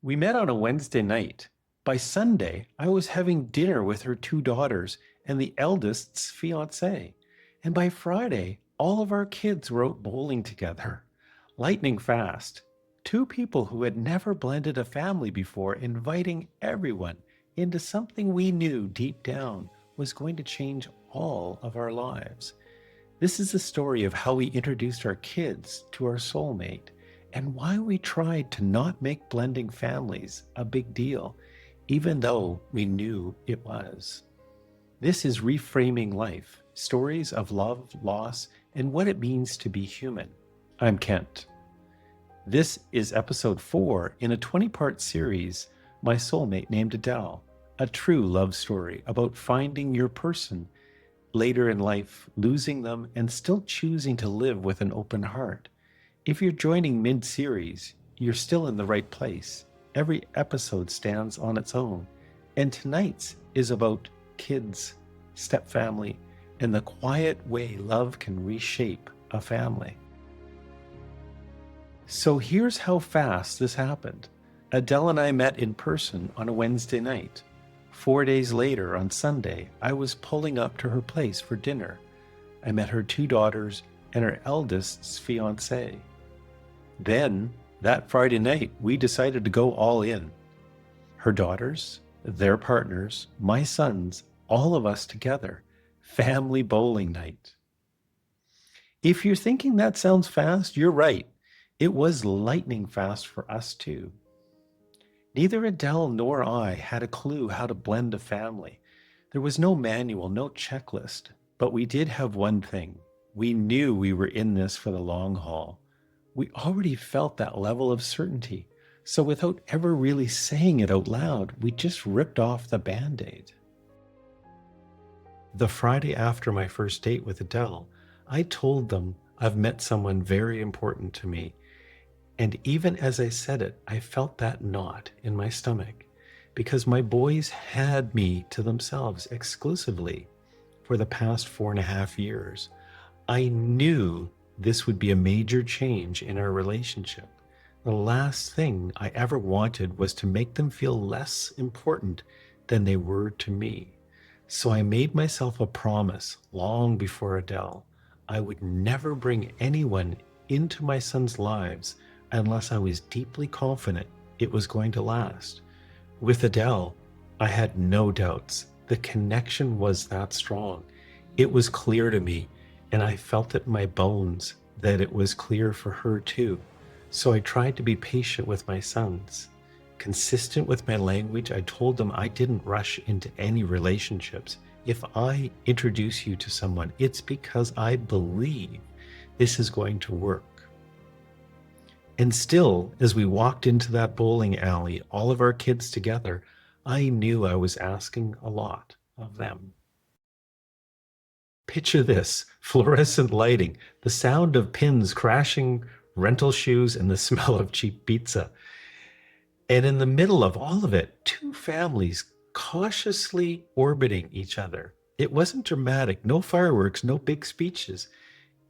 We met on a Wednesday night. By Sunday, I was having dinner with her two daughters and the eldest's fiance. And by Friday, all of our kids were out bowling together. Lightning fast. Two people who had never blended a family before inviting everyone into something we knew deep down was going to change all of our lives. This is the story of how we introduced our kids to our soulmate and why we tried to not make blending families a big deal, even though we knew it was. This is Reframing Life, stories of love, loss, and what it means to be human. I'm Kent. This is episode 4 in a 20-part series, My Soulmate Named Adele, a true love story about finding your person later in life, losing them, and still choosing to live with an open heart. If you're joining mid-series, you're still in the right place. Every episode stands on its own. And tonight's is about kids, stepfamily, and the quiet way love can reshape a family. So here's how fast this happened. Adele and I met in person on a Wednesday night. 4 days later, on Sunday, I was pulling up to her place for dinner. I met her two daughters and her eldest's fiancé. Then, that Friday night, we decided to go all in. Her daughters, their partners, my sons, all of us together. Family bowling night. If you're thinking that sounds fast, you're right. It was lightning fast for us too. Neither Adele nor I had a clue how to blend a family. There was no manual, no checklist, but we did have one thing. We knew we were in this for the long haul. We already felt that level of certainty, so without ever really saying it out loud, we just ripped off the Band-Aid. The Friday after my first date with Adele, I told them I've met someone very important to me. And even as I said it, I felt that knot in my stomach because my boys had me to themselves exclusively for the past 4.5 years. I knew this would be a major change in our relationship. The last thing I ever wanted was to make them feel less important than they were to me. So I made myself a promise long before Adele. I would never bring anyone into my son's lives unless I was deeply confident it was going to last. With Adele, I had no doubts. The connection was that strong. It was clear to me, and I felt it in my bones that it was clear for her too. So I tried to be patient with my sons. Consistent with my language, I told them I didn't rush into any relationships. If I introduce you to someone, it's because I believe this is going to work. And still, as we walked into that bowling alley, all of our kids together, I knew I was asking a lot of them. Picture this: fluorescent lighting, the sound of pins crashing, rental shoes, and the smell of cheap pizza. And in the middle of all of it, two families cautiously orbiting each other. It wasn't dramatic, no fireworks, no big speeches.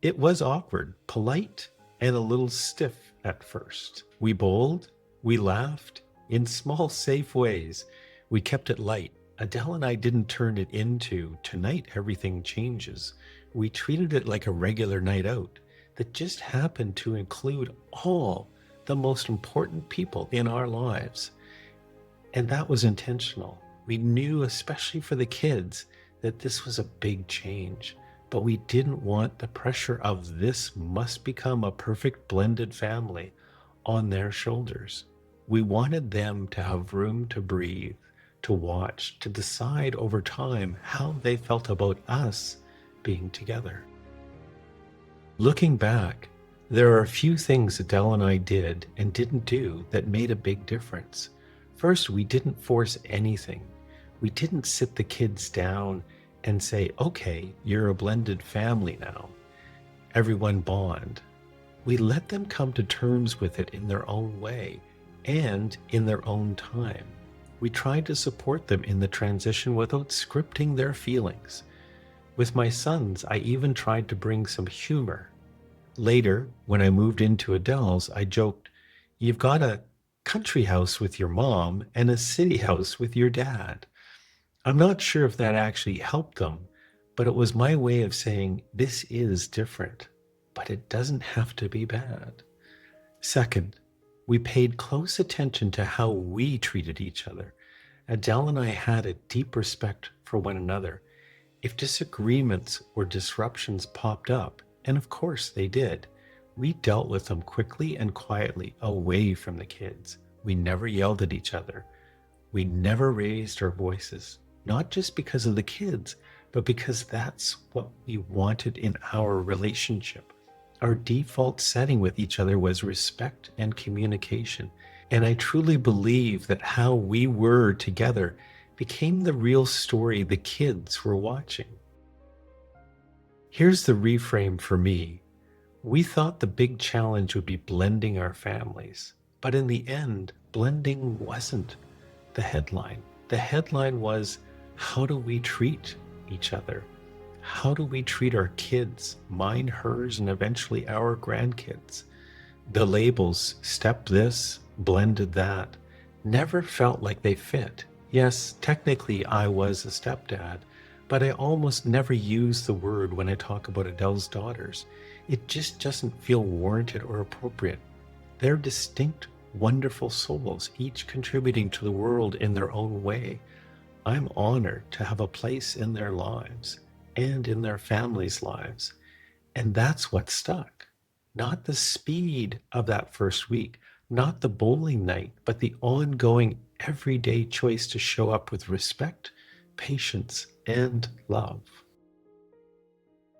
It was awkward, polite, and a little stiff at first. We bowled, we laughed, in small, safe ways. We kept it light. Adele and I didn't turn it into, tonight everything changes. We treated it like a regular night out that just happened to include all the most important people in our lives. And that was intentional. We knew, especially for the kids, that this was a big change. But we didn't want the pressure of this must become a perfect blended family on their shoulders. We wanted them to have room to breathe, to watch, to decide over time how they felt about us being together. Looking back, there are a few things Adele and I did and didn't do that made a big difference. First, we didn't force anything. We didn't sit the kids down and say, okay, you're a blended family now. Everyone bond. We let them come to terms with it in their own way and in their own time. We tried to support them in the transition without scripting their feelings. With my sons, I even tried to bring some humor. Later, when I moved into Adele's, I joked, you've got to country house with your mom and a city house with your dad. I'm not sure if that actually helped them, but it was my way of saying this is different, but it doesn't have to be bad. Second, we paid close attention to how we treated each other. Adele and I had a deep respect for one another. If disagreements or disruptions popped up, and of course they did, we dealt with them quickly and quietly away from the kids. We never yelled at each other. We never raised our voices, not just because of the kids, but because that's what we wanted in our relationship. Our default setting with each other was respect and communication. And I truly believe that how we were together became the real story the kids were watching. Here's the reframe for me. We thought the big challenge would be blending our families, but in the end, blending wasn't the headline. The headline was, how do we treat each other? How do we treat our kids, mine, hers, and eventually our grandkids? The labels, step this, blended that, never felt like they fit. Yes, technically I was a stepdad, but I almost never use the word when I talk about Adele's daughters. It just doesn't feel warranted or appropriate. They're distinct, wonderful souls, each contributing to the world in their own way. I'm honored to have a place in their lives and in their families' lives. And that's what stuck. Not the speed of that first week, not the bowling night, but the ongoing everyday choice to show up with respect, patience, and love.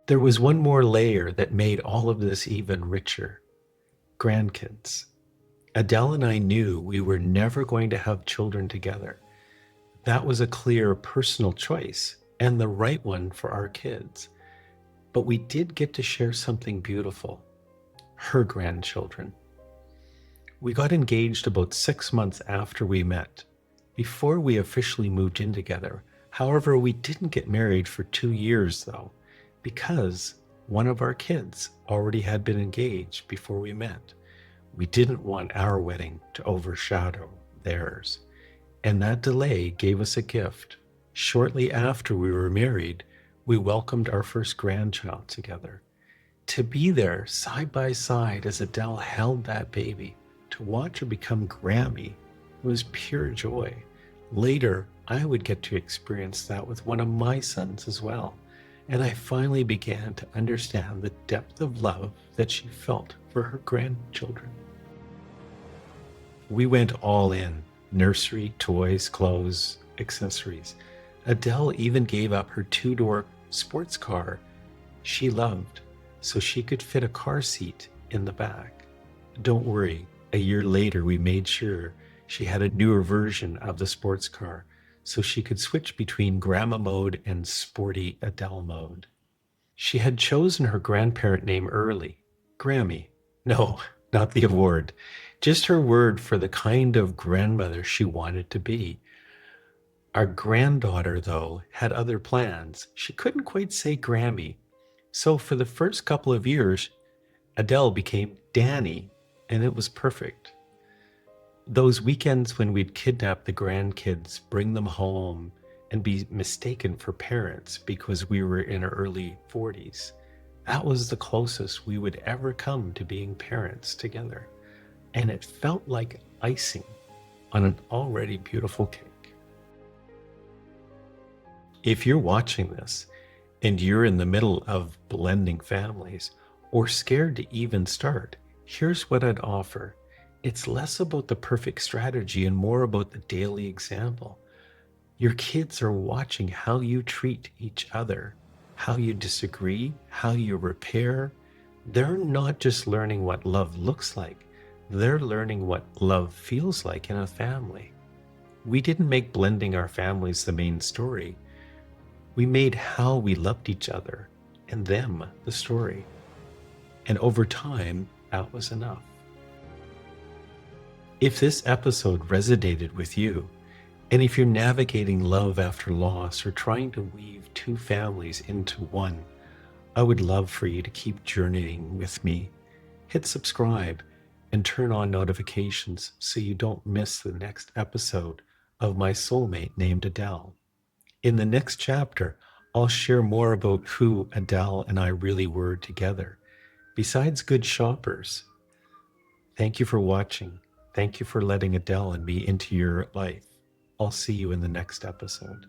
There was one more layer that made all of this even richer. Grandkids. Adele and I knew we were never going to have children together. That was a clear personal choice and the right one for our kids. But we did get to share something beautiful. Her grandchildren. We got engaged about 6 months after we met, before we officially moved in together. However, we didn't get married for 2 years though, because one of our kids already had been engaged before we met. We didn't want our wedding to overshadow theirs, and that delay gave us a gift. Shortly after we were married, we welcomed our first grandchild together. To be there side by side as Adele held that baby, to watch her become Grammy, was pure joy. Later, I would get to experience that with one of my sons as well, and I finally began to understand the depth of love that she felt for her grandchildren. We went all in: nursery, toys, clothes, accessories. Adele even gave up her 2-door sports car she loved so she could fit a car seat in the back. Don't worry, a year later we made sure she had a newer version of the sports car so she could switch between grandma mode and sporty Adele mode. She had chosen her grandparent name early. Grammy. No, not the award. Just her word for the kind of grandmother she wanted to be. Our granddaughter, though, had other plans. She couldn't quite say Grammy. So for the first couple of years, Adele became Danny, and it was perfect. Those weekends when we'd kidnap the grandkids, bring them home, and be mistaken for parents because we were in our early 40s, that was the closest we would ever come to being parents together. And it felt like icing on an already beautiful cake. If you're watching this and you're in the middle of blending families or scared to even start, here's what I'd offer. It's less about the perfect strategy and more about the daily example. Your kids are watching how you treat each other, how you disagree, how you repair. They're not just learning what love looks like, they're learning what love feels like in a family. We didn't make blending our families the main story. We made how we loved each other and them the story. And over time, that was enough. If this episode resonated with you, and if you're navigating love after loss or trying to weave 2 families into one, I would love for you to keep journeying with me. Hit subscribe and turn on notifications so you don't miss the next episode of my soulmate named Adele. In the next chapter, I'll share more about who Adele and I really were together. Besides good shoppers, thank you for watching. Thank you for letting Adele and me into your life. I'll see you in the next episode.